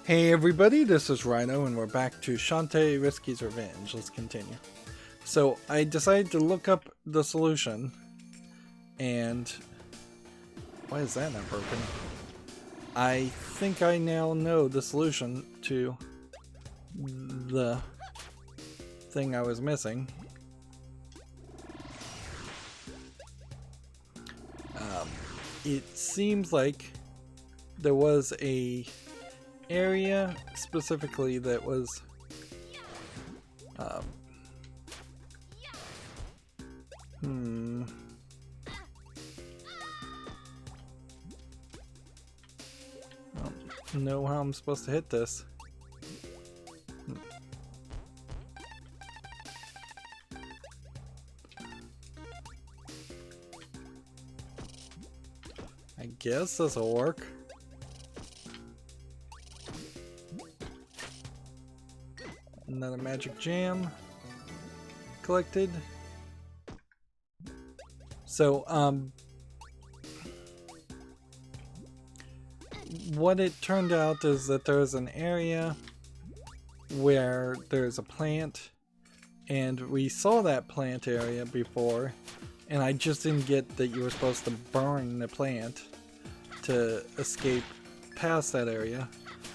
Hey everybody, this is Rydo and we're back to Shantae Risky's Revenge. Let's continue. So I decided to look up the solution and... why is that not broken? I think I now know the solution to the thing I was missing. It seems like there was a area specifically that was I don't know how I'm supposed to hit this. I guess this'll work. Another magic jam collected. So, what it turned out is that there's an area where there's a plant, and we saw that plant area before, and I just didn't get that you were supposed to burn the plant to escape past that area.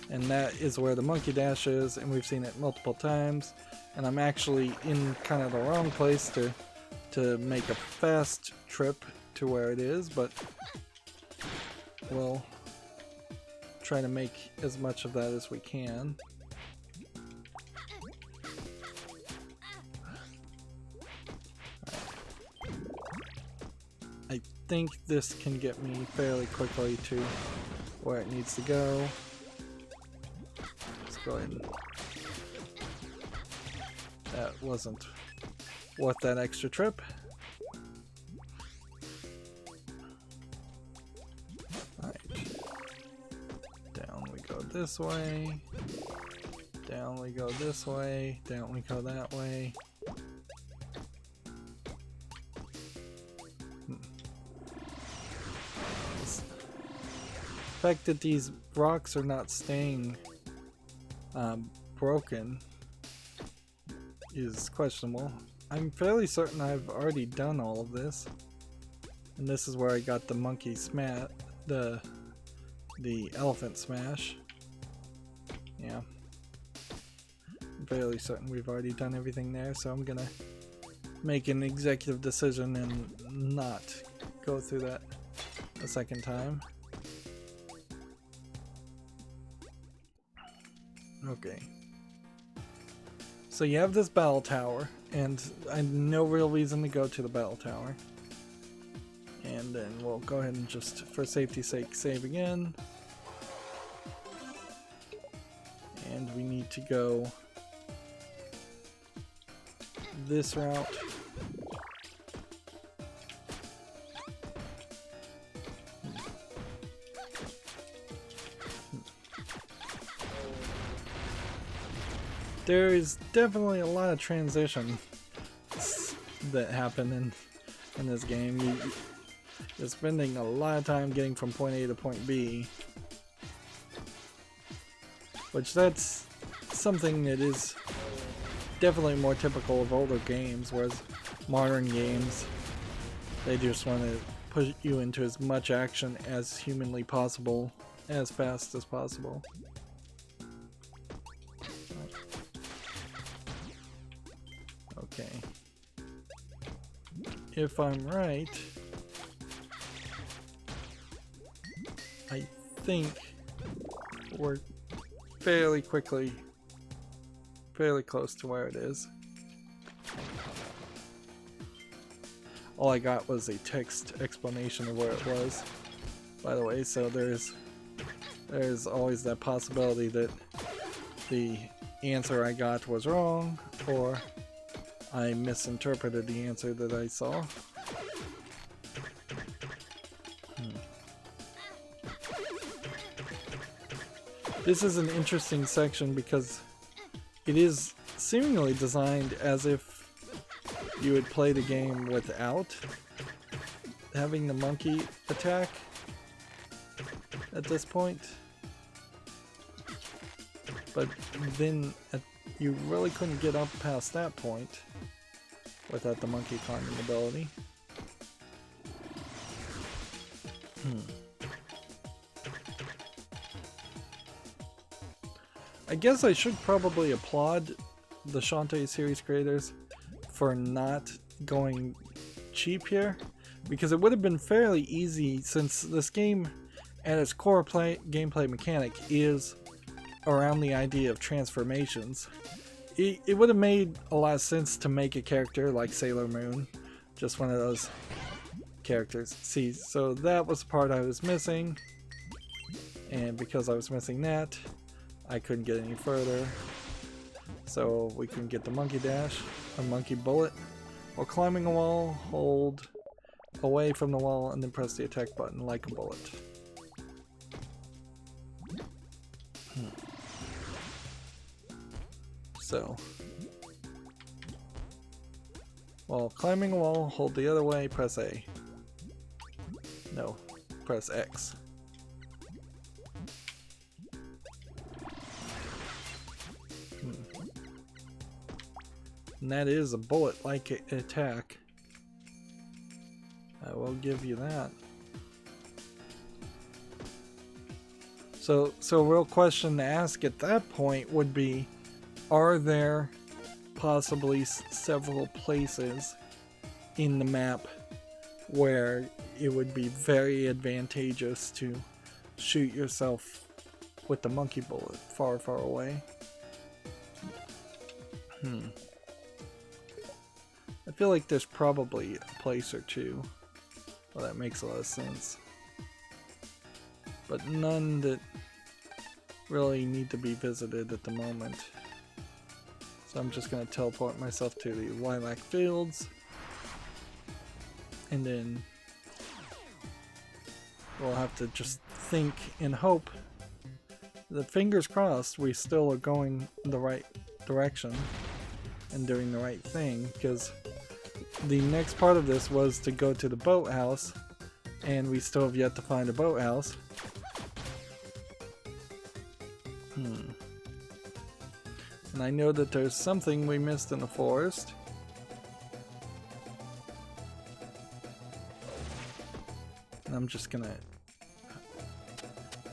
And that is where the monkey dash is, and we've seen it multiple times. And I'm actually in kind of the wrong place to make a fast trip to where it is, but we'll try to make as much of that as we can. I think this can get me fairly quickly to where it needs to go. Go ahead. That wasn't worth that extra trip. Alright. Down we go this way. Down we go this way. Down we go that way. The fact that these rocks are not staying broken is questionable. I'm fairly certain I've already done all of this, and this is where I got the monkey smash, the elephant smash. Yeah, I'm fairly certain we've already done everything there, so I'm gonna make an executive decision and not go through that a second time. Okay. So you have this battle tower, and I have no real reason to go to the battle tower. And then we'll go ahead and just, for safety's sake, save again. And we need to go this route. There is definitely a lot of transition that happen in this game. You're spending a lot of time getting from point A to point B, which that's something that is definitely more typical of older games, whereas modern games, they just want to push you into as much action as humanly possible, as fast as possible. Okay. If I'm right, I think we're fairly close to where it is. All I got was a text explanation of where it was, by the way, so there's always that possibility that the answer I got was wrong, or I misinterpreted the answer that I saw. This is an interesting section because it is seemingly designed as if you would play the game without having the monkey attack at this point. But then you really couldn't get up past that point without the monkey climbing ability. I guess I should probably applaud the Shantae series creators for not going cheap here, because it would have been fairly easy, since this game at its core gameplay mechanic is around the idea of transformations. It would have made a lot of sense to make a character like Sailor Moon, just one of those characters. See, so that was the part I was missing, and because I was missing that, I couldn't get any further. So we can get the monkey dash, or monkey bullet. While climbing a wall, hold away from the wall and then press the attack button like a bullet. So, while climbing a wall, hold the other way, press A. No, press X. And that is a bullet-like attack. I will give you that. So a real question to ask at that point would be, are there possibly several places in the map where it would be very advantageous to shoot yourself with the monkey bullet far, far away? I feel like there's probably a place or two. Well, that makes a lot of sense. But none that really need to be visited at the moment. So I'm just going to teleport myself to the lilac fields. And then we'll have to just think and hope that, fingers crossed, we still are going the right direction and doing the right thing, because the next part of this was to go to the boathouse, and we still have yet to find a boathouse. And I know that there's something we missed in the forest. And I'm just gonna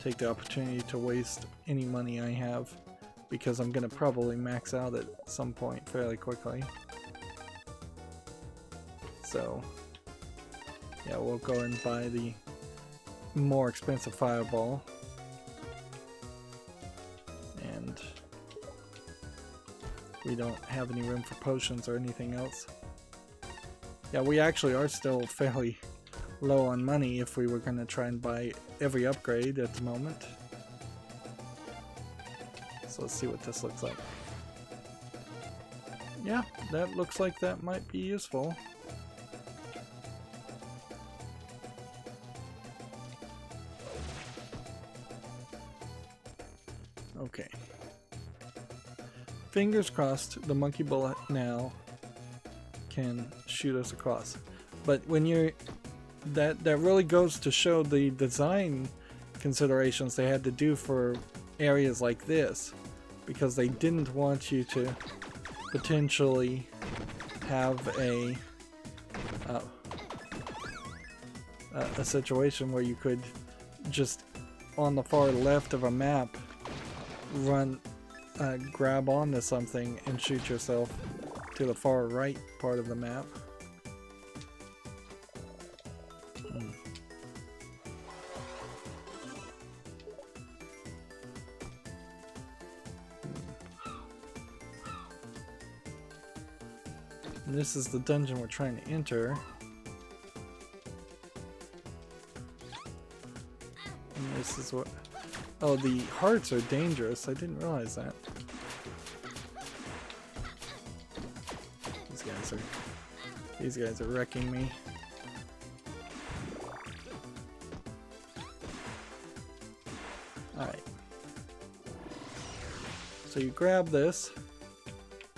take the opportunity to waste any money I have, because I'm gonna probably max out at some point fairly quickly. So yeah, we'll go and buy the more expensive fireball. And we don't have any room for potions or anything else. Yeah, we actually are still fairly low on money if we were going to try and buy every upgrade at the moment. So let's see what this looks like. Yeah, that looks like that might be useful. Okay. Fingers crossed the monkey bullet now can shoot us across. But when you're... That really goes to show the design considerations they had to do for areas like this, because they didn't want you to potentially have a situation where you could just on the far left of a map run grab onto something and shoot yourself to the far right part of the map. And this is the dungeon we're trying to enter. And this is what... Oh, the hearts are dangerous. I didn't realize that. These guys are wrecking me. Alright. So you grab this,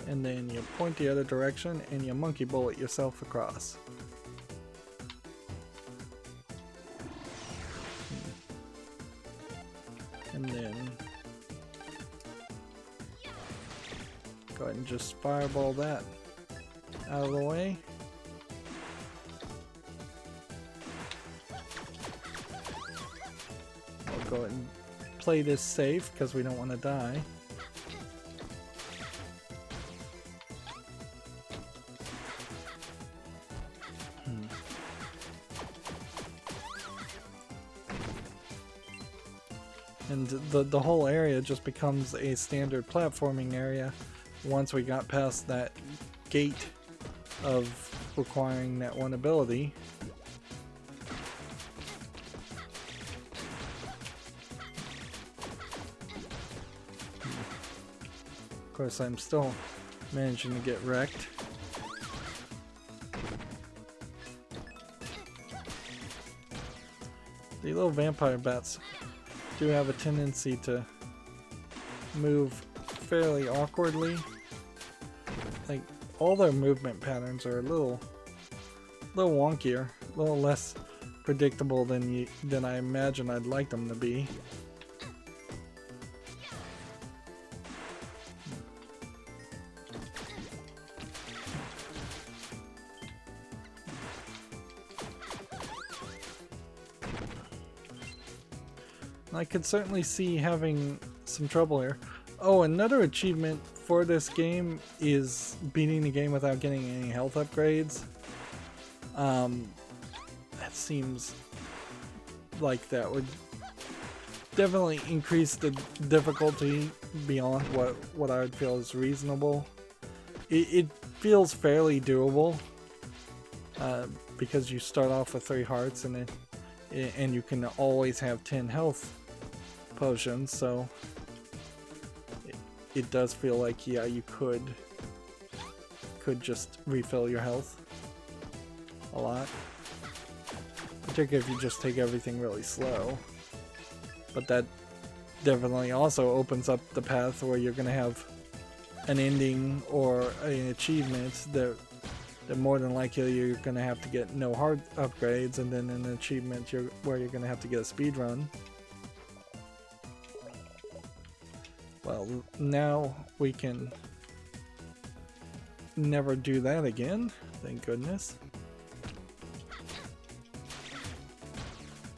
and then you point the other direction, and you monkey bullet yourself across. And then Go ahead and just fireball that out of the way. We'll go ahead and play this safe because we don't want to die. And the whole area just becomes a standard platforming area once we got past that gate of requiring that one ability. Of course, I'm still managing to get wrecked. The little vampire bats do have a tendency to move fairly awkwardly. Like, all their movement patterns are a little wonkier, a little less predictable than I imagine I'd like them to be. I could certainly see having some trouble here. Oh, another achievement for this game is beating the game without getting any health upgrades. That seems like that would definitely increase the difficulty beyond what I would feel is reasonable. It feels fairly doable because you start off with 3 hearts and you can always have 10 health potions, so it does feel like, yeah, you could just refill your health a lot, particularly if you just take everything really slow. But that definitely also opens up the path where you're gonna have an ending or an achievement that more than likely you're gonna have to get no hard upgrades, and then an achievement where you're gonna have to get a speed run. Well, now we can never do that again, thank goodness.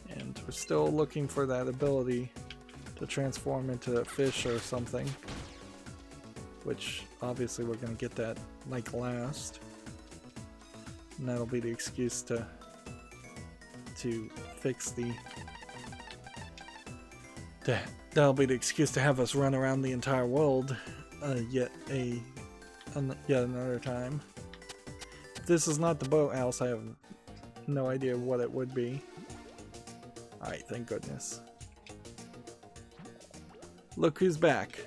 And we're still looking for that ability to transform into a fish or something, which obviously we're going to get that like last. And that'll be the excuse to fix that'll be the excuse to have us run around the entire world yet another time. If this is not the boathouse, I have no idea what it would be. Alright, thank goodness. Look who's back.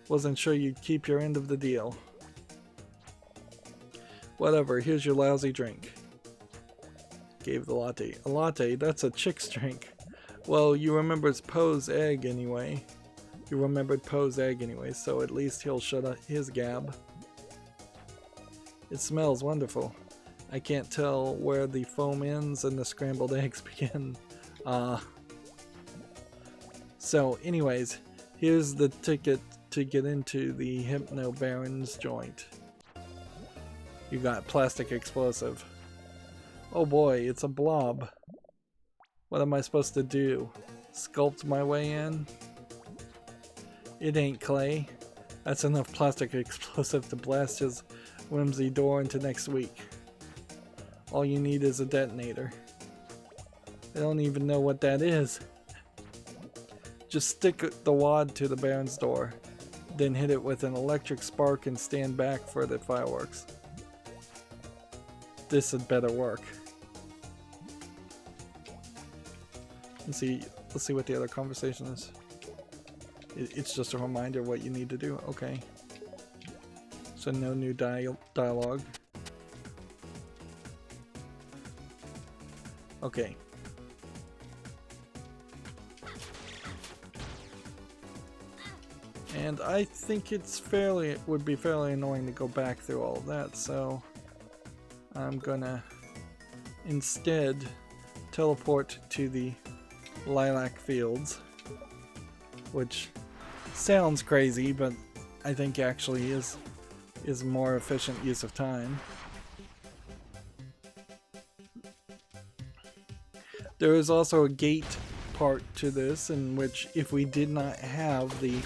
Wasn't sure you'd keep your end of the deal. Whatever, here's your lousy drink. Gave the latte. A latte? That's a chick's drink. Well, you remembered Poe's egg anyway. So at least he'll shut up his gab. It smells wonderful. I can't tell where the foam ends and the scrambled eggs begin. So anyways, here's the ticket to get into the Hypno Baron's joint. You got plastic explosive. Oh boy, it's a blob. What am I supposed to do? Sculpt my way in? It ain't clay. That's enough plastic explosive to blast his whimsy door into next week. All you need is a detonator. I don't even know what that is. Just stick the wad to the Baron's door, then hit it with an electric spark and stand back for the fireworks. This had better work. Let's see what the other conversation is. It's just a reminder what you need to do. Okay. So no new dialogue. Okay. And I think it would be fairly annoying to go back through all of that, so I'm gonna instead teleport to the lilac fields, which sounds crazy, but I think actually is is more efficient use of time. There is also a gate part to this in which if we did not have the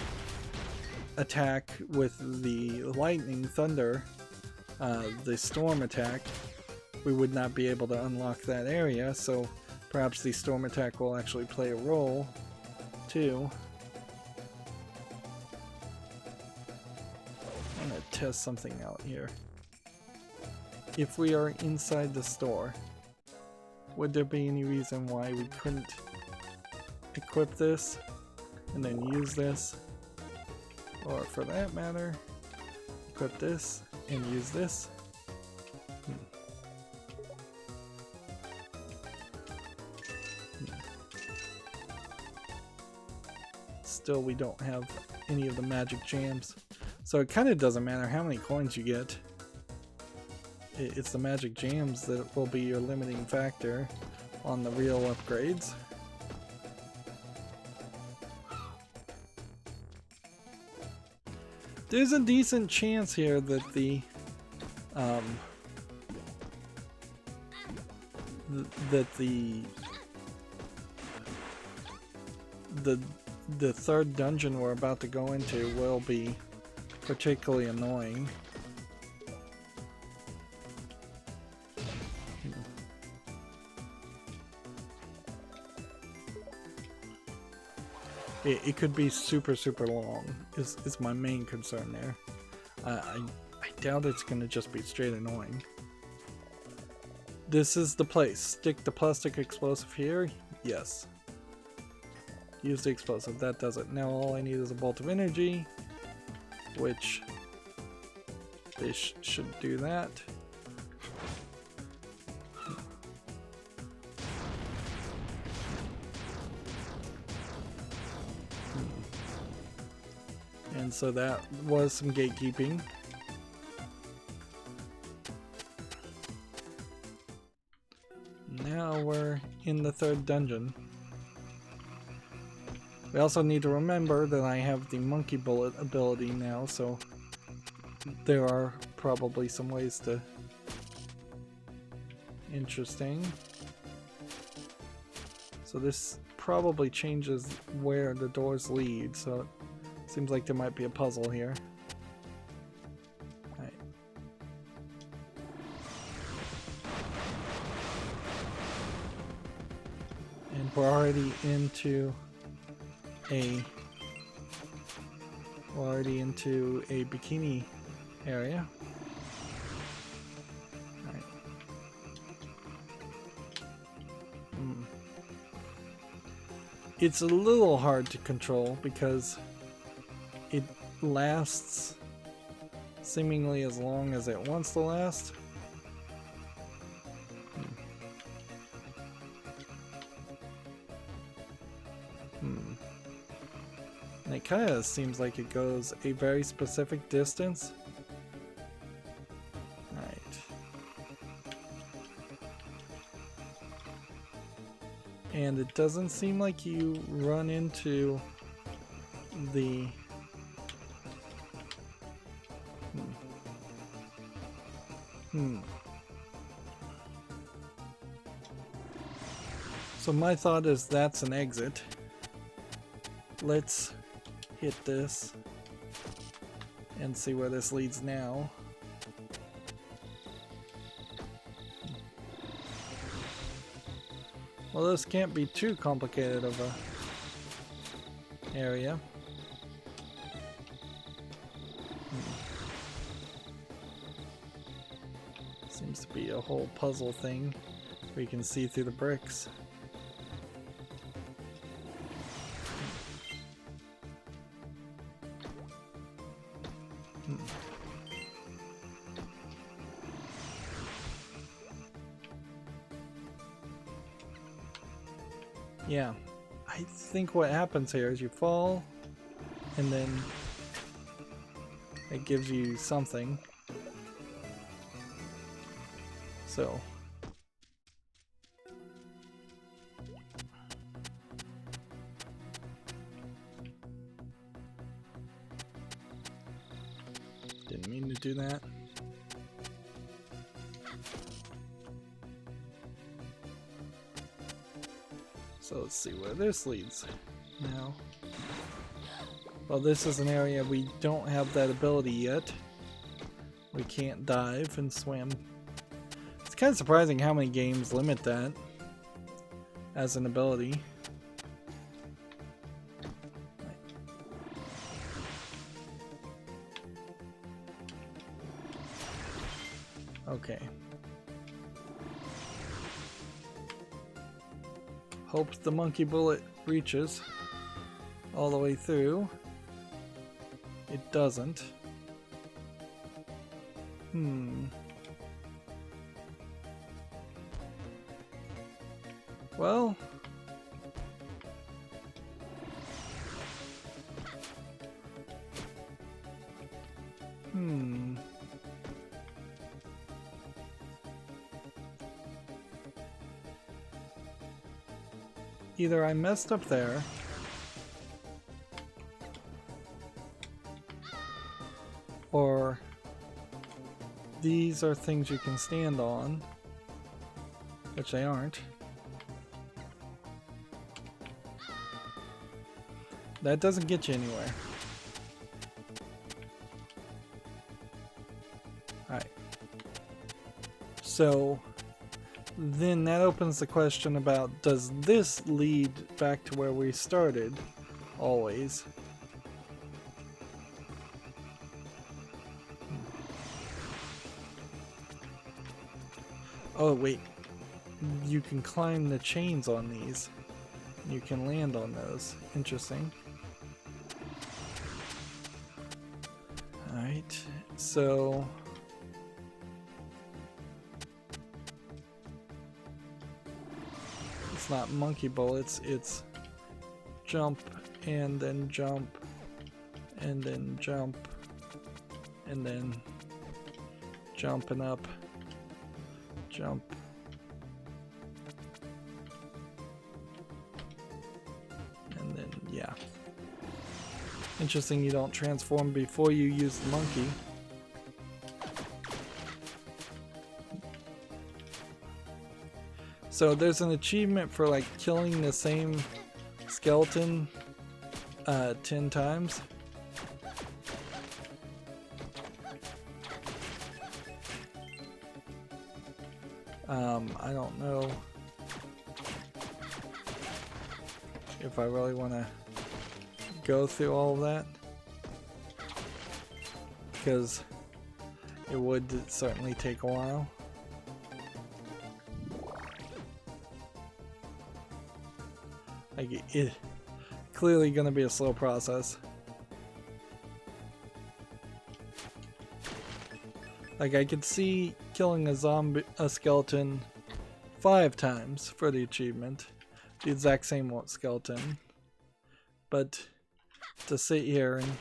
attack with the lightning, thunder, the storm attack, we would not be able to unlock that area, so perhaps the storm attack will actually play a role too. I'm gonna test something out here. If we are inside the store, would there be any reason why we couldn't equip this and then use this? Or for that matter, equip this and use this? Still, we don't have any of the magic jams. So it kind of doesn't matter how many coins you get. It's the magic jams that will be your limiting factor on the real upgrades. There's a decent chance here that the third dungeon we're about to go into will be particularly annoying. It could be super long is my main concern there. I doubt it's gonna just be straight annoying. This is the place. Stick the plastic explosive here. Yes. Use the explosive. That does it. Now all I need is a bolt of energy, which this should do that. And so that was some gatekeeping. Now we're in the third dungeon. We also need to remember that I have the monkey bullet ability now, so there are probably some ways to... Interesting. So this probably changes where the doors lead, so it seems like there might be a puzzle here. Right. And we're already into a bikini area. Right. It's a little hard to control because it lasts seemingly as long as it wants to last. And it kind of seems like it goes a very specific distance. Right. And it doesn't seem like you run into the... So my thought is that's an exit. Let's hit this and see where this leads now. Well, this can't be too complicated of a area. Seems to be a whole puzzle thing where you can see through the bricks. Yeah, I think what happens here is you fall and then it gives you something. So Didn't mean to do that. So let's see where this leads now. Well, this is an area we don't have that ability yet. We can't dive and swim. It's kind of surprising how many games limit that as an ability. Okay. Hope the monkey bullet reaches all the way through. It doesn't. Well, either I messed up there, or these are things you can stand on, which they aren't. That doesn't get you anywhere. Alright. So then that opens the question about, does this lead back to where we started always? Oh wait, you can climb the chains on these. You can land on those. Interesting. Alright, so it's not monkey bullets, it's jump and then jump and then jump and then jumping up, jump. And then, yeah. Interesting you don't transform before you use the monkey. So there's an achievement for like killing the same skeleton 10 times. I don't know if I really want to go through all of that, because it would certainly take a while. Like it clearly going to be a slow process. Like I could see killing a skeleton 5 times for the achievement, the exact same skeleton, but to sit here and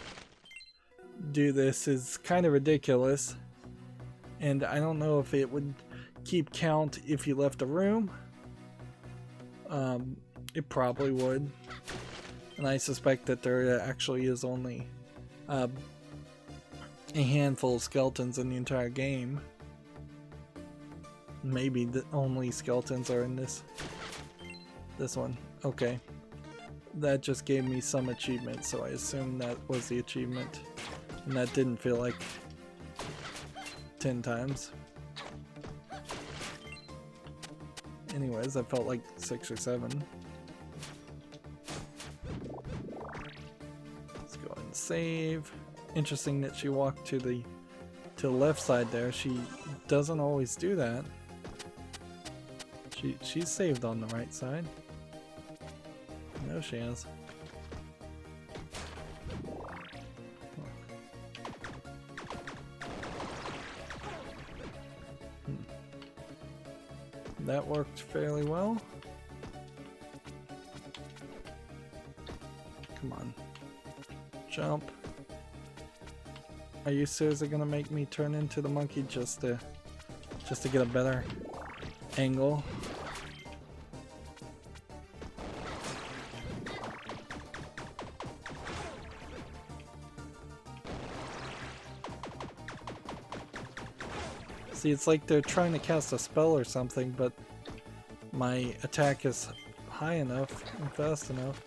do this is kind of ridiculous, and I don't know if it would keep count if you left a room. It probably would, and I suspect that there actually is only a handful of skeletons in the entire game. Maybe the only skeletons are in this one. Okay, that just gave me some achievement, so I assume that was the achievement, and that didn't feel like 10 times. Anyways, that felt like 6 or 7. Let's go ahead and save. Interesting that she walked to the left side there. She doesn't always do that. She's saved on the right side. No, she has. That worked fairly well. Come on. Jump. Are you seriously gonna make me turn into the monkey just to get a better angle? See, it's like they're trying to cast a spell or something, but my attack is high enough and fast enough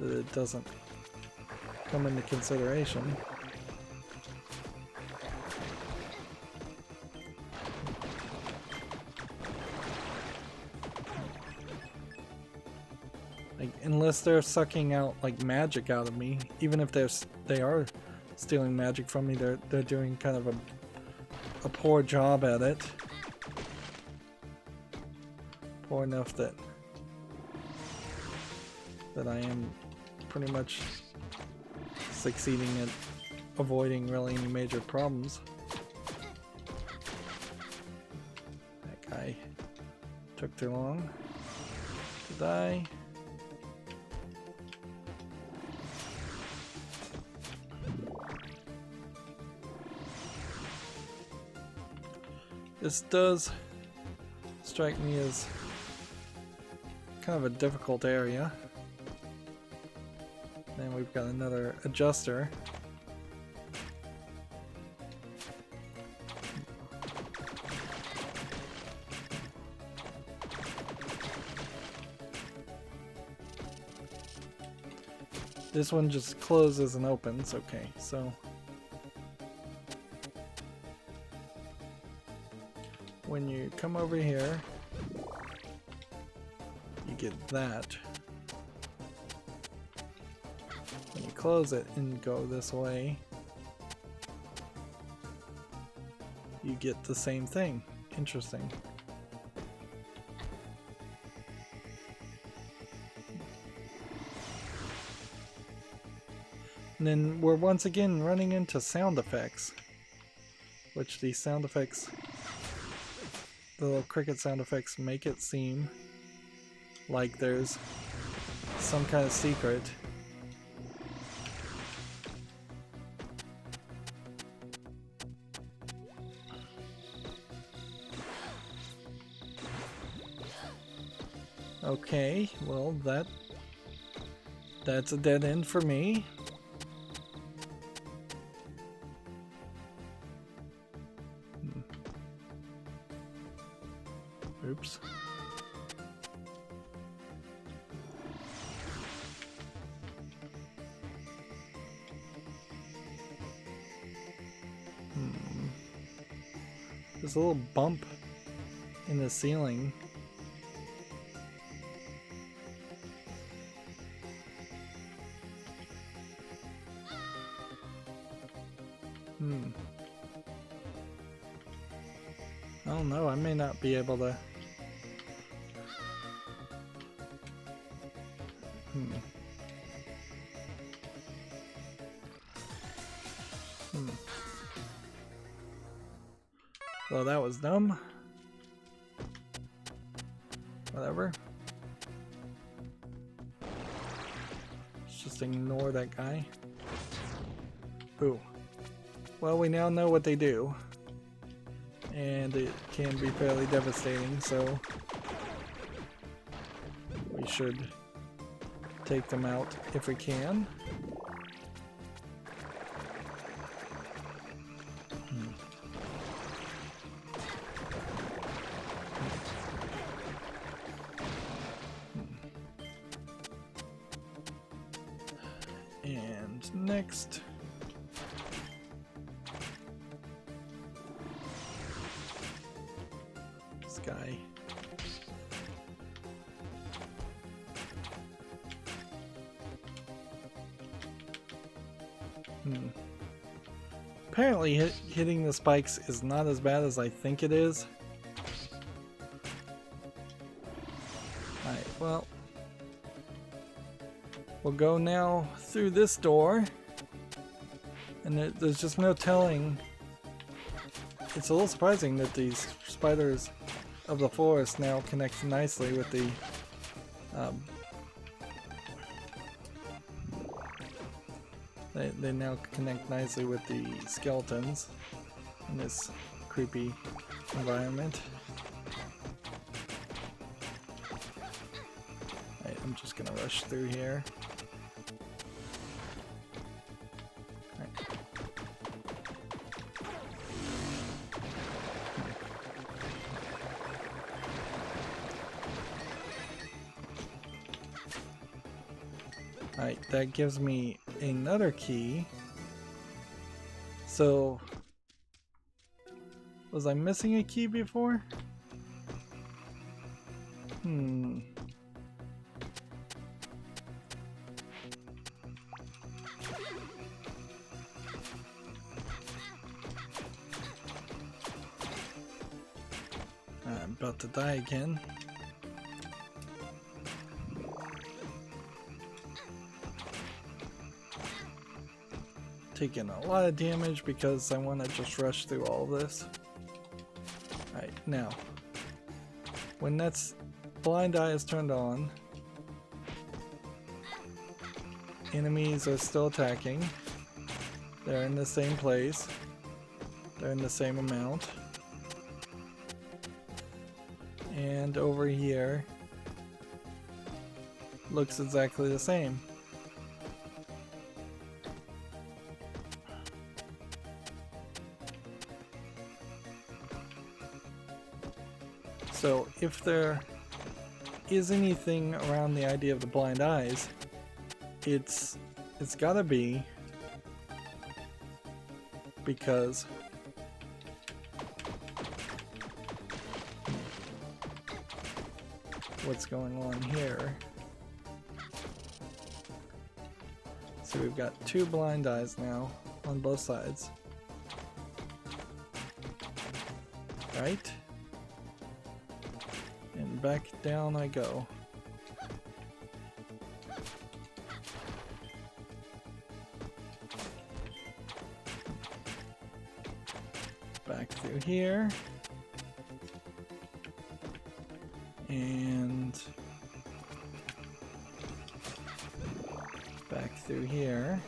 that it doesn't come into consideration. Like, unless they're sucking out like magic out of me, even if they are stealing magic from me, they're doing kind of a poor job at it. Poor enough that I am pretty much succeeding at avoiding really any major problems. That guy took too long to die. This does strike me as kind of a difficult area. Then we've got another adjuster. This one just closes and opens. Okay, so when you come over here, you get that. When you close it and go this way, you get the same thing. Interesting. And then we're once again running into sound effects, which these sound effects, the little cricket sound effects, make it seem like there's some kind of secret. Okay, well that's a dead end for me. Oops. There's a little bump in the ceiling. I don't know, I may not be able to... Well, that was dumb. Whatever. Let's just ignore that guy. Ooh. Well, we now know what they do. And it can be fairly devastating, so we should take them out if we can. And next, this guy. Apparently hitting the spikes is not as bad as I think it is. Alright, well, we'll go now through this door, and there's just no telling. It's a little surprising that these spiders of the forest now connect nicely with the they now connect nicely with the skeletons in this creepy environment. Right, I'm just gonna rush through here. Right. Alright, that gives me another key. So, was I missing a key before? I'm about to die again. Taking a lot of damage because I want to just rush through all of this. Alright, now, when that's blind eye is turned on, enemies are still attacking. They're in the same place. They're in the same amount. And over here looks exactly the same. So if there is anything around the idea of the blind eyes, it's gotta be because what's going on here. So we've got two blind eyes now on both sides. Right? And back down I go. Back through here. And back through here.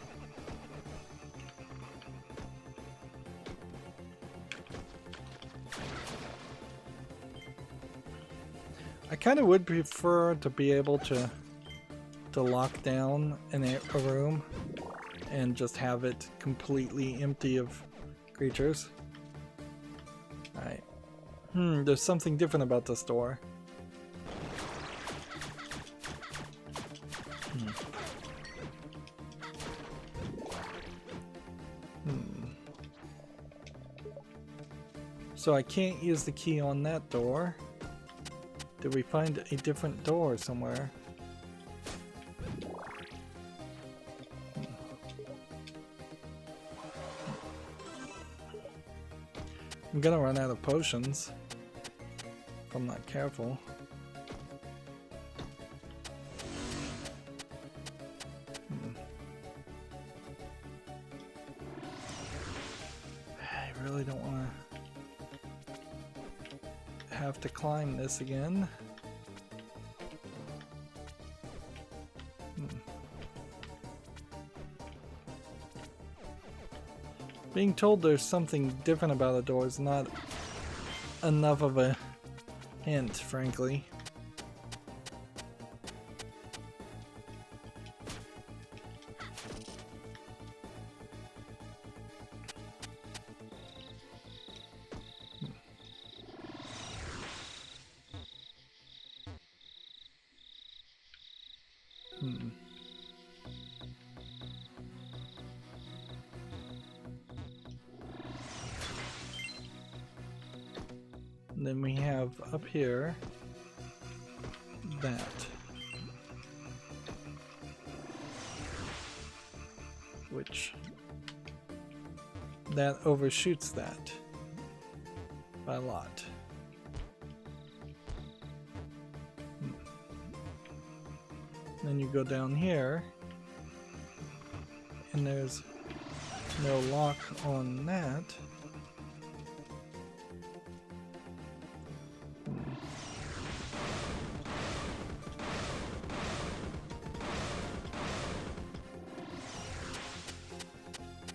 I kind of would prefer to be able to lock down a room and just have it completely empty of creatures. Alright. There's something different about this door. So I can't use the key on that door. Did we find a different door somewhere? I'm gonna run out of potions if I'm not careful. I really don't want to have to climb this again. Being told there's something different about a door is not enough of a hint, frankly. And then we have up here that. Which that overshoots that by a lot. Then you go down here and there's no lock on that.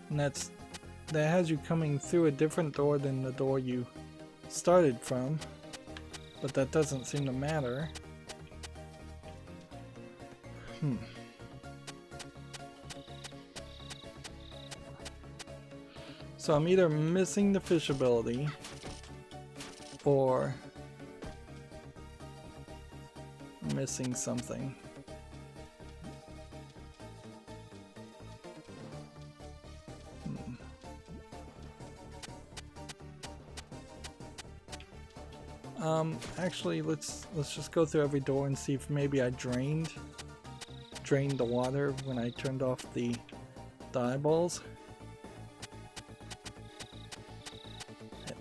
And that has you coming through a different door than the door you started from, but that doesn't seem to matter. So I'm either missing the fish ability or missing something. Actually, let's just go through every door and see if maybe I drained the water when I turned off the eyeballs.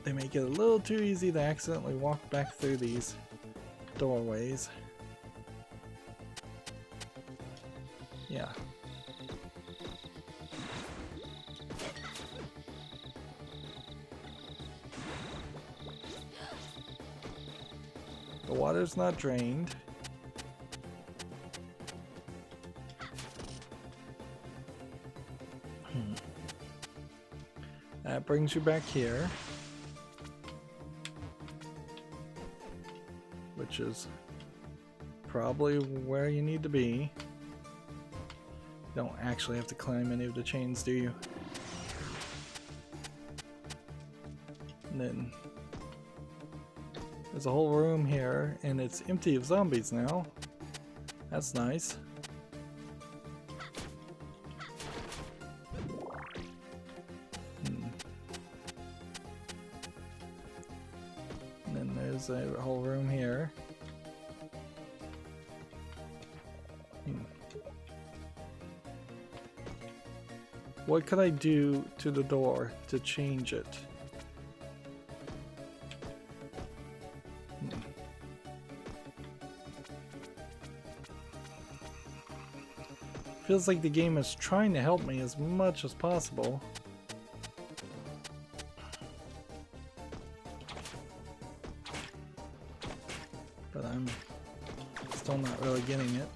They make it a little too easy to accidentally walk back through these doorways. Yeah. The water's not drained. That brings you back here, which is probably where you need to be. You don't actually have to climb any of the chains, do you? And then there's a whole room here, and it's empty of zombies now. That's nice. And then there's a whole room here. What could I do to the door to change it? Feels like the game is trying to help me as much as possible. But I'm still not really getting it.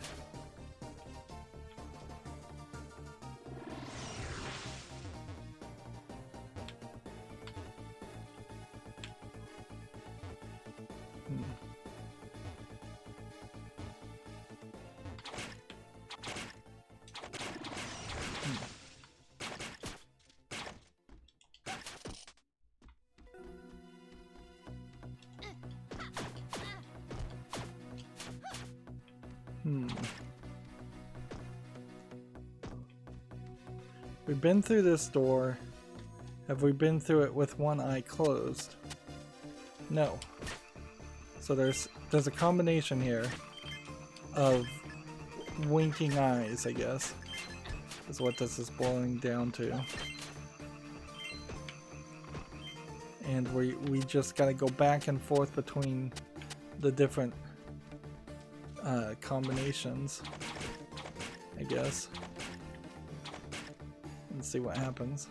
We've been through this door. Have we been through it with one eye closed? No. So there's a combination here of winking eyes, I guess, is what this is boiling down to. And we just gotta go back and forth between the different combinations, I guess, and see what happens.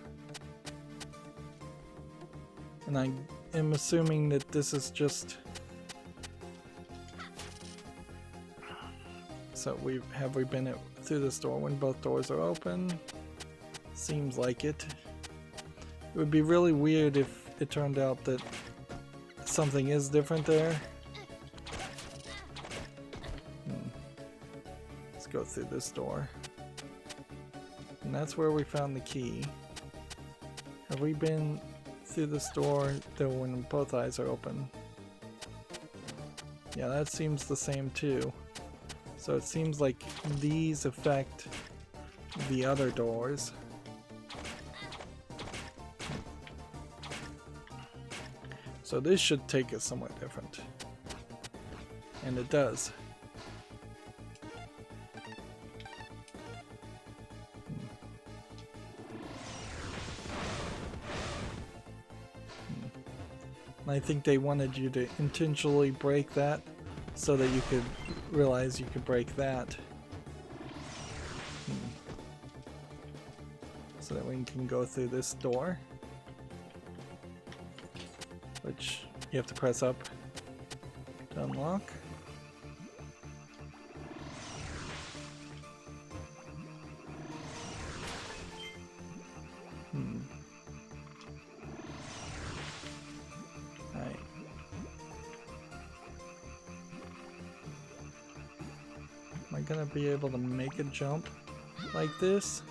And I am assuming that this is just... So have we been through this door when both doors are open? Seems like it. It would be really weird if it turned out that something is different there. Let's go through this door. And that's where we found the key. Have we been through this door though when both eyes are open? Yeah, that seems the same too. So it seems like these affect the other doors. So this should take us somewhere different. And it does. I think they wanted you to intentionally break that so that you could realize you could break that. So that we can go through this door, which you have to press up to unlock. Alright. Am I gonna be able to make a jump like this?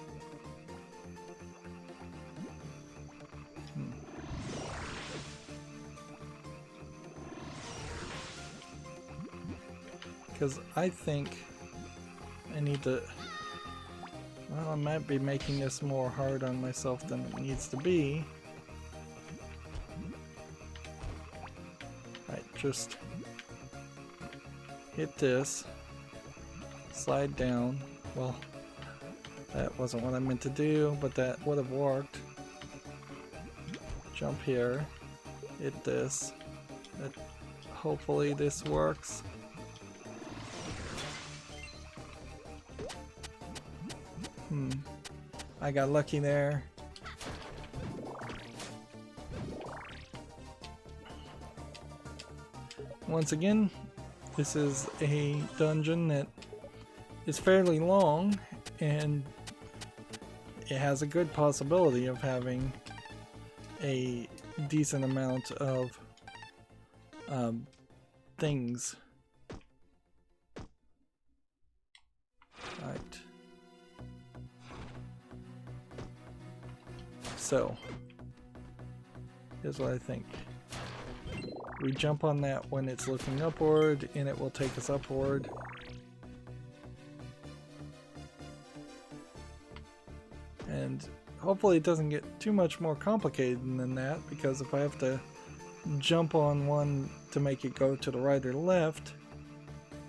Because I think I need to... Well, I might be making this more hard on myself than it needs to be. Alright, just hit this, slide down. Well, that wasn't what I meant to do, but that would have worked. Jump here, hit this. Hopefully this works. I got lucky there. Once again, this is a dungeon that is fairly long, and it has a good possibility of having a decent amount of things. Alright. So, here's what I think. We jump on that when it's looking upward, and it will take us upward. And hopefully it doesn't get too much more complicated than that, because if I have to jump on one to make it go to the right or left,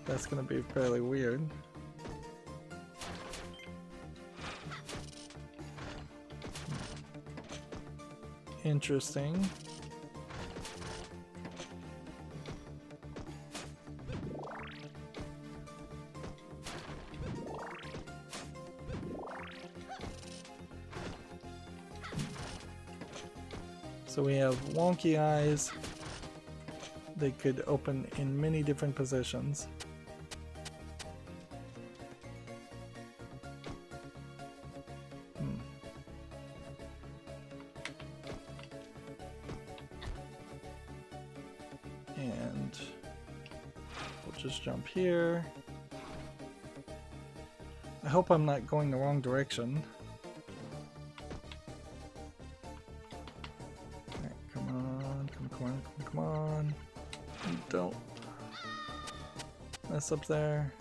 that's going to be fairly weird. Interesting. So we have wonky eyes. They could open in many different positions. And we'll just jump here. I hope I'm not going the wrong direction. Come on. Don't mess up there.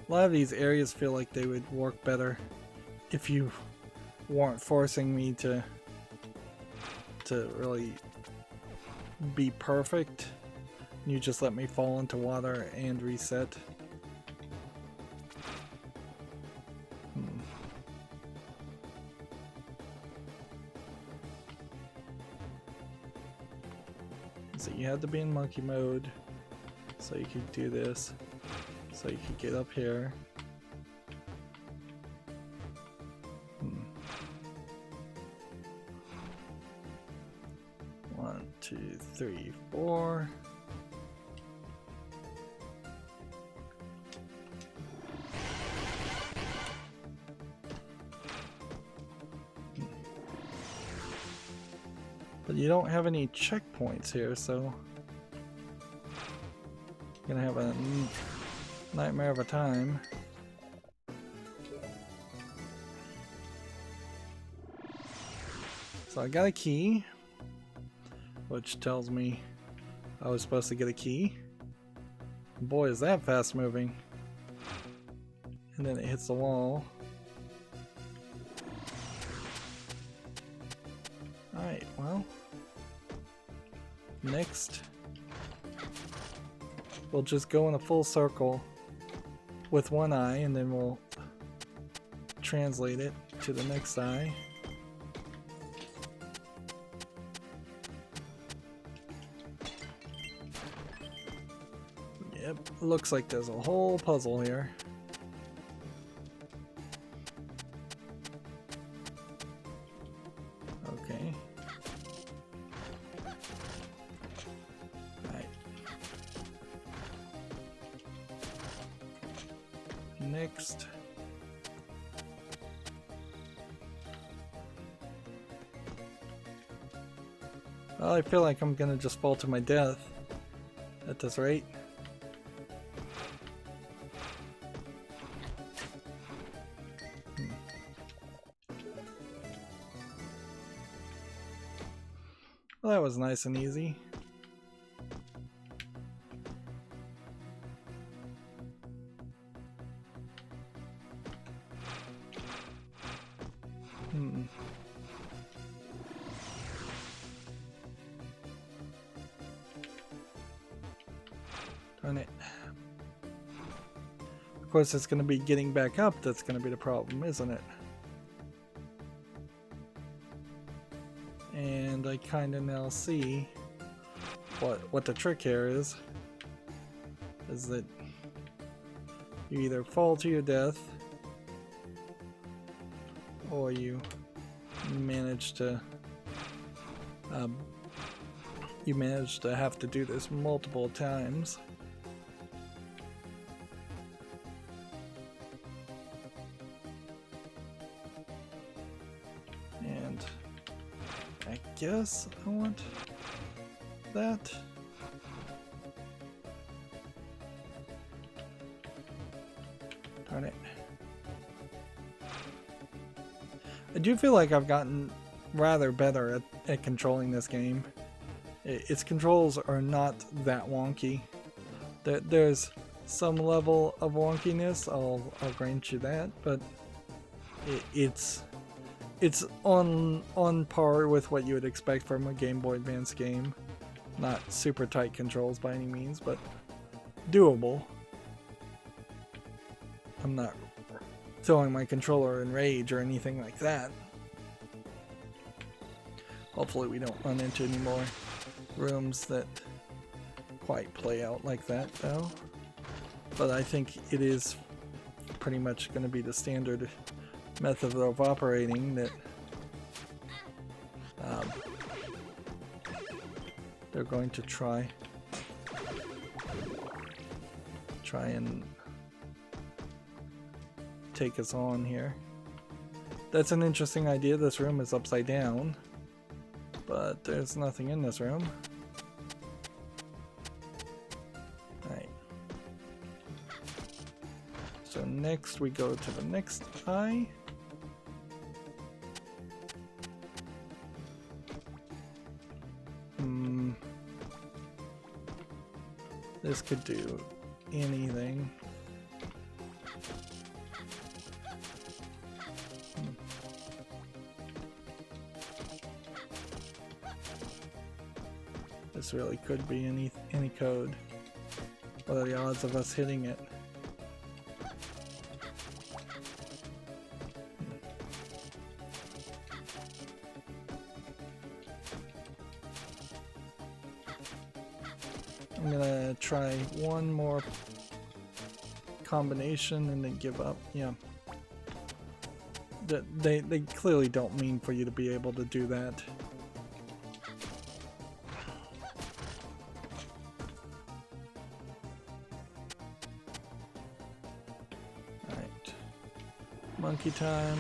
A lot of these areas feel like they would work better if you weren't forcing me to really be perfect. You just let me fall into water and reset. So you had to be in monkey mode so you could do this, so you could get up here. 1, 2, 3, 4. But you don't have any checkpoints here, so you're gonna have a nightmare of a time. So I got a key, which tells me I was supposed to get a key. Boy, is that fast moving. And then it hits the wall. Alright, well, next we'll just go in a full circle with one eye, and then we'll translate it to the next eye. Yep, looks like there's a whole puzzle here. Okay. Alright. Next. Well, I feel like I'm gonna just fall to my death at this rate. Well, that was nice and easy. Turn it. Of course, it's going to be getting back up that's going to be the problem, isn't it? And I kind of now see what the trick here is that you either fall to your death or you manage to have to do this multiple times. And I guess I want that. Darn it. I do feel like I've gotten rather better at controlling this game. Its controls are not that wonky. There's some level of wonkiness, I'll grant you that, but it's on par with what you would expect from a Game Boy Advance game. Not super tight controls by any means, but doable. I'm not throwing my controller in rage or anything like that. Hopefully we don't run into any more rooms that quite play out like that though. But I think it is pretty much going to be the standard method of operating that they're going to try and take us on here. That's an interesting idea. This room is upside down, but there's nothing in this room. Alright. So next we go to the next eye. This could do anything. This really could be any code. What are the odds of us hitting it? I'm gonna try one more combination and then give up. Yeah. They clearly don't mean for you to be able to do that. Alright. Monkey time.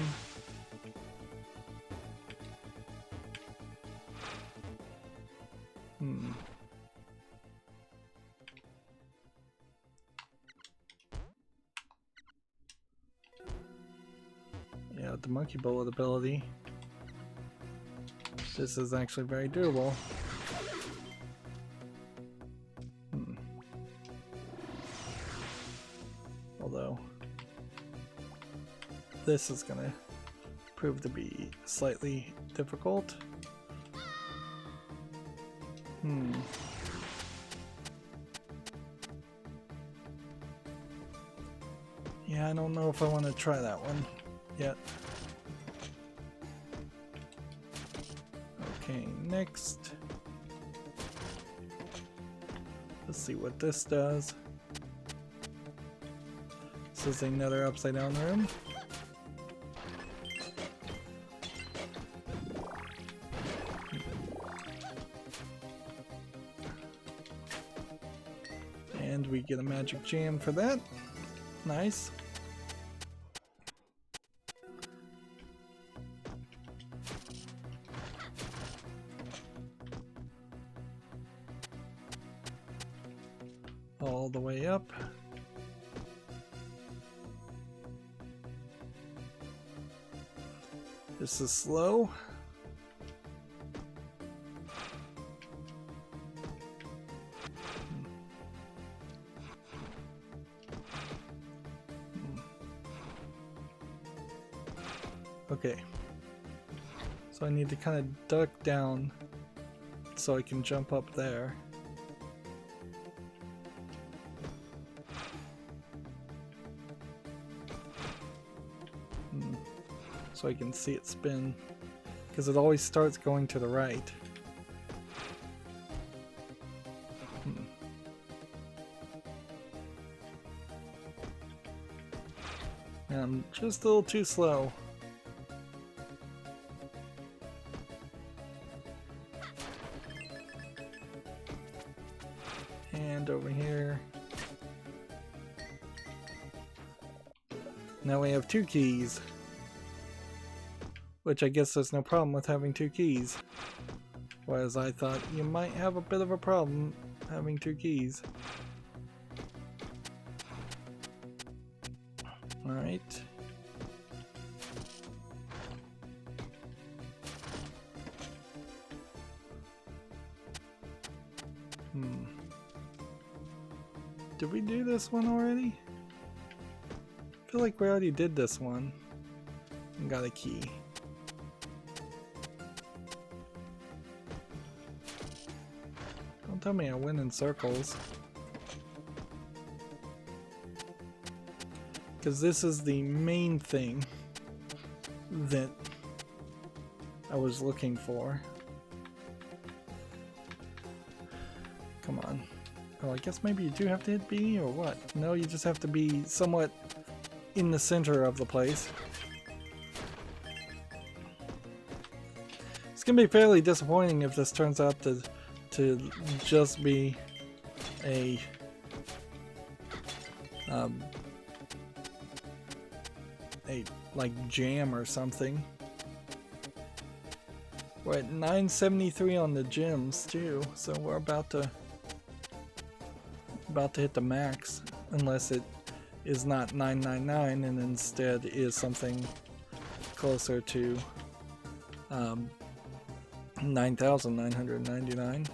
Yeah, the monkey bullet ability. This is actually very doable. Although this is gonna prove to be slightly difficult. Yeah, I don't know if I want to try that one yet. Okay, next. Let's see what this does. This is another upside down room. And we get a magic jam for that. Nice. All the way up. This is slow. Okay. So I need to kind of duck down so I can jump up there. so I can see it spin, because it always starts going to the right. I'm just a little too slow. And over here. Now we have 2 keys. Which I guess there's no problem with having 2 keys. Whereas I thought you might have a bit of a problem having 2 keys. Alright. Did we do this one already? I feel like we already did this one. And got a key. Don't tell me I went in circles. Because this is the main thing that I was looking for. Come on. Oh, I guess maybe you do have to hit B or what? No, you just have to be somewhat in the center of the place. It's gonna be fairly disappointing if this turns out to just be a like jam or something. We're at 973 on the gems too, so we're about to hit the max, unless it is not 999 and instead is something closer to 9,999.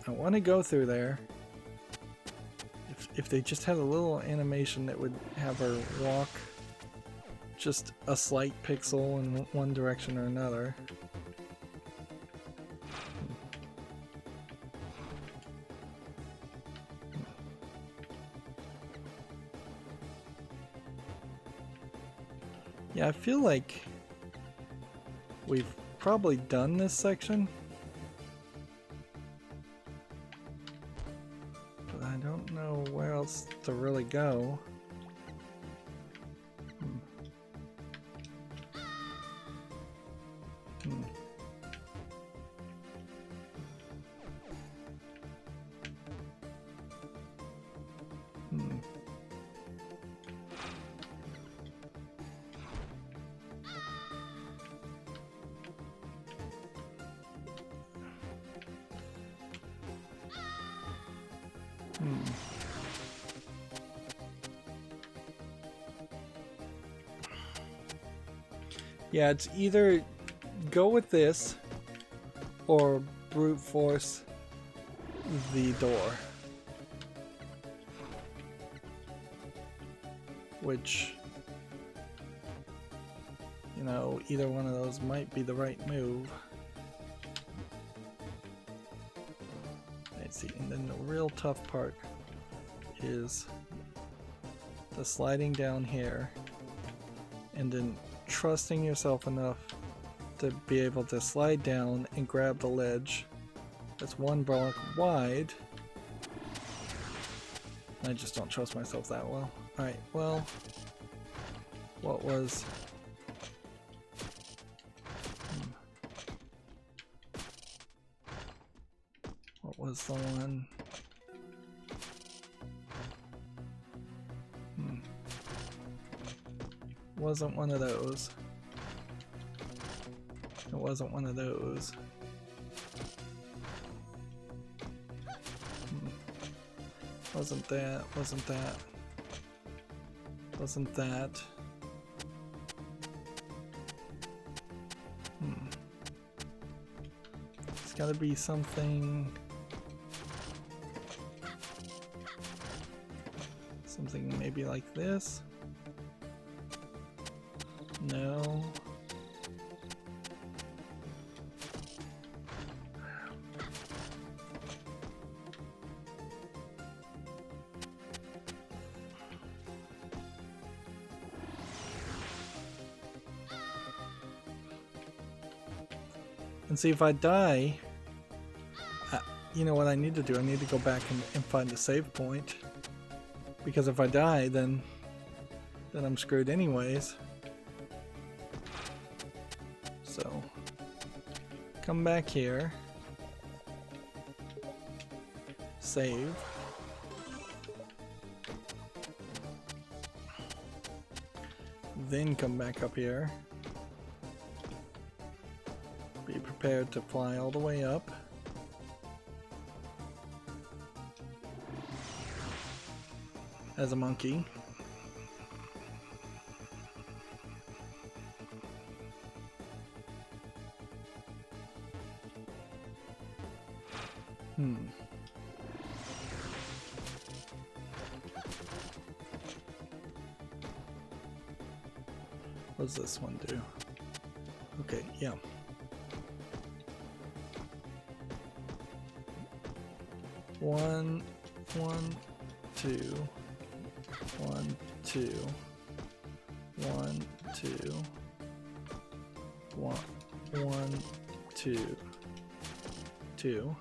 I want to go through there. If they just had a little animation that would have her walk just a slight pixel in one direction or another. Yeah, I feel like we've probably done this section, but I don't know where else to really go. Yeah, it's either go with this or brute force the door. Which, you know, either one of those might be the right move. Let's see, and then the real tough part is the sliding down here and then trusting yourself enough to be able to slide down and grab the ledge that's 1 block wide. I just don't trust myself that well. Alright, well, what was... What was the one? Wasn't one of those. It wasn't one of those. Wasn't that, wasn't that. Wasn't that. It's gotta be something... Something maybe like this. No. and see if I die. You know what I need to do? I need to go back and find the save point. Because if I die, then I'm screwed anyways. So, come back here. Save. Then come back up here. Be prepared to fly all the way up. As a monkey. What does this one do? Okay, yeah. One, two. 1, 2, 1, 2, 1, 2, 2.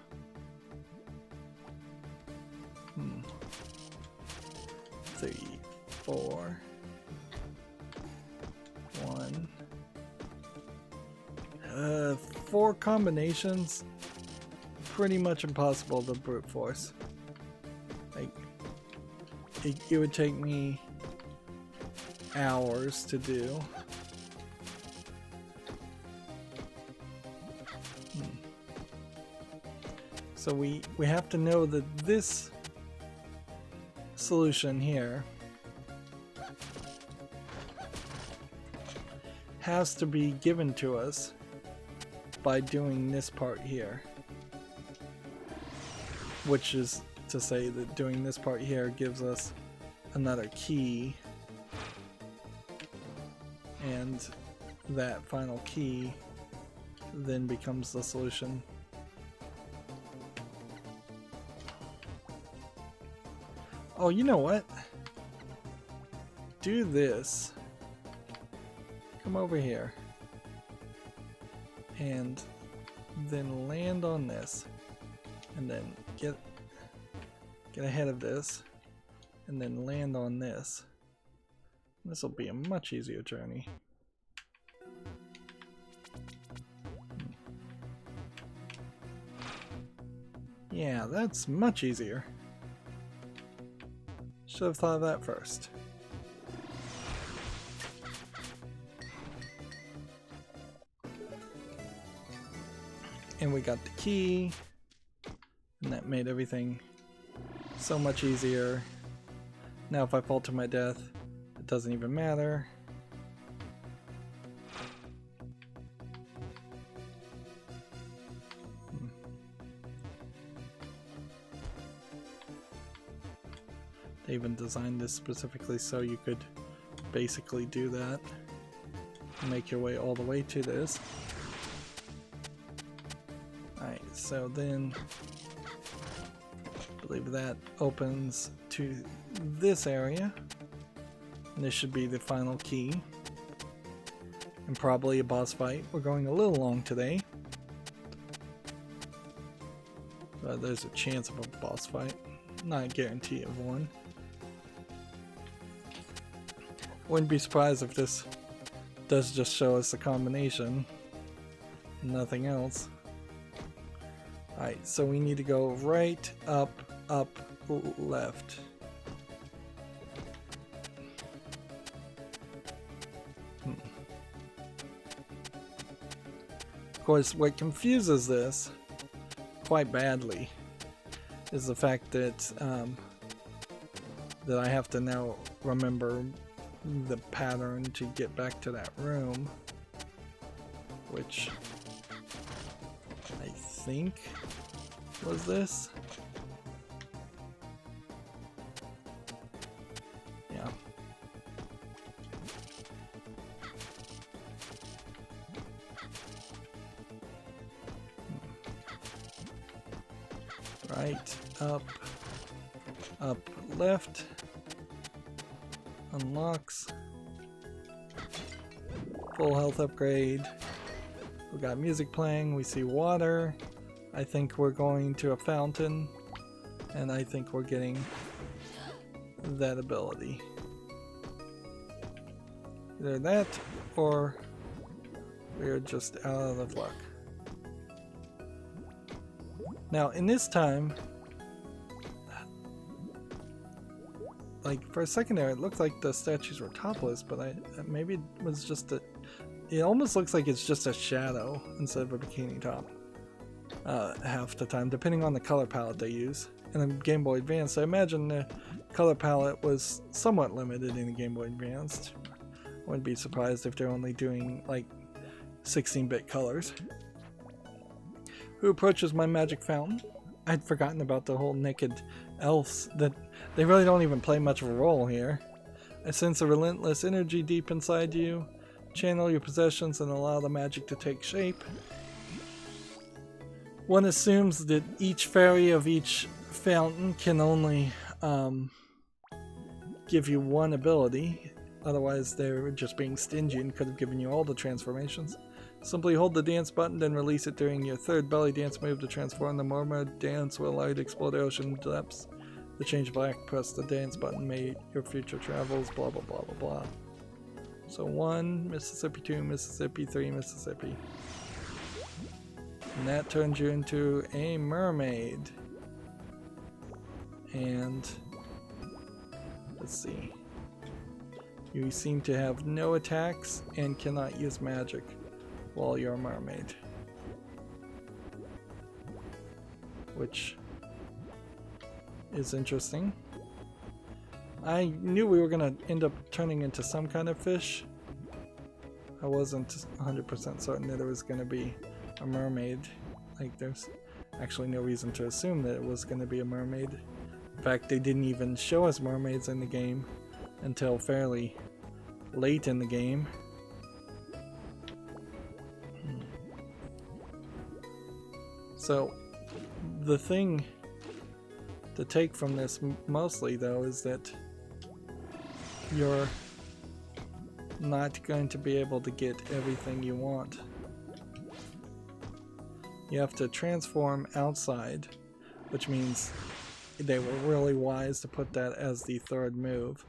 3, 4, 1. 4 combinations. Pretty much impossible to brute force. Like, it would take me hours to do. So we have to know that this solution here has to be given to us by doing this part here, which is to say that doing this part here gives us another key, and that final key then becomes the solution. Oh, you know what? Do this. Come over here. And then land on this. And then get ahead of this. And then land on this. This will be a much easier journey. Yeah, that's much easier. Should have thought of that first. And we got the key, and that made everything so much easier. Now if I fall to my death, it doesn't even matter. They even designed this specifically so you could basically do that. Make your way all the way to this. Alright, so then I believe that opens to this area. And this should be the final key. And probably a boss fight. We're going a little long today. But there's a chance of a boss fight. Not a guarantee of one. Wouldn't be surprised if this does just show us the combination. Nothing else. Alright, so we need to go right, up, left. Of course, what confuses this quite badly is the fact that that I have to now remember the pattern to get back to that room, which I think was this. Yeah. Right, up, left. Unlocks. Full health upgrade. We got music playing, we see water. I think we're going to a fountain, and I think we're getting that ability. Either that, or we're just out of luck. Now, in this time, like for a second there, it looked like the statues were topless, but maybe it was just a. It almost looks like it's just a shadow instead of a bikini top. Half the time, depending on the color palette they use. In the Game Boy Advance, I imagine the color palette was somewhat limited in the Game Boy Advanced. Wouldn't be surprised if they're only doing like 16-bit colors. Who approaches my magic fountain? I'd forgotten about the whole naked elves, that they really don't even play much of a role here. I sense a relentless energy deep inside you. Channel your possessions and allow the magic to take shape. One assumes that each fairy of each fountain can only give you one ability. Otherwise, they're just being stingy and could have given you all the transformations. Simply hold the dance button, then release it during your third belly dance move to transform the mermaid dance will allow you to explore the ocean depths. To change black, press the dance button, make your future travels, blah blah blah blah blah. So 1 Mississippi, 2 Mississippi, 3 Mississippi. And that turns you into a mermaid. And let's see. You seem to have no attacks and cannot use magic while you're a mermaid. Which is interesting. I knew we were going to end up turning into some kind of fish. I wasn't 100% certain that it was going to be a mermaid. Like, there's actually no reason to assume that it was going to be a mermaid. In fact, they didn't even show us mermaids in the game until fairly late in the game. So, the thing to take from this mostly, though, is that you're not going to be able to get everything you want. You have to transform outside, which means they were really wise to put that as the third move.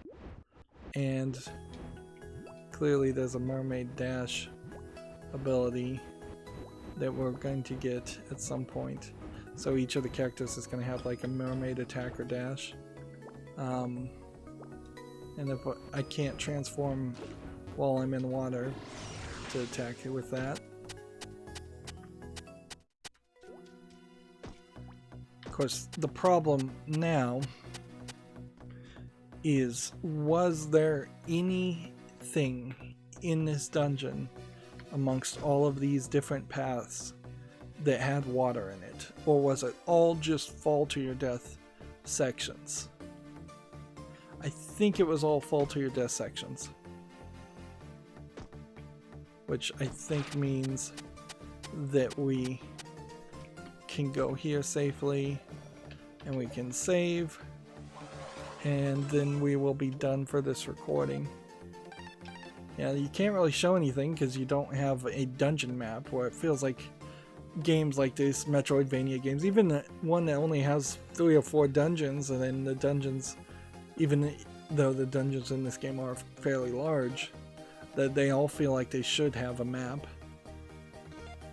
And clearly there's a mermaid dash ability that we're going to get at some point. So each of the characters is going to have like a mermaid attack or dash. And if I can't transform while I'm in water to attack it with that. Of course, the problem now is, was there anything in this dungeon amongst all of these different paths that had water in it? Or was it all just fall to your death sections? I think it was all fall to your death sections. Which I think means that we can go here safely and we can save, and then we will be done for this recording. Yeah, you can't really show anything because you don't have a dungeon map, where it feels like games like this, Metroidvania games, even the one that only has 3 or 4 dungeons, and then the dungeons, even though the dungeons in this game are fairly large, that they all feel like they should have a map.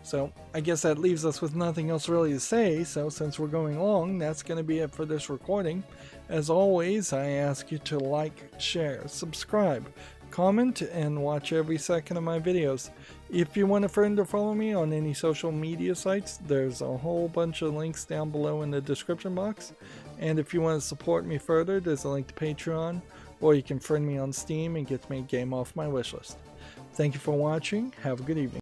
So I guess that leaves us with nothing else really to say, so since we're going long, that's going to be it for this recording. As always, I ask you to like, share, subscribe, comment, and watch every second of my videos. If you want a friend to follow me on any social media sites, there's a whole bunch of links down below in the description box. And if you want to support me further, there's a link to Patreon, or you can friend me on Steam and get me a game off my wishlist. Thank you for watching. Have a good evening.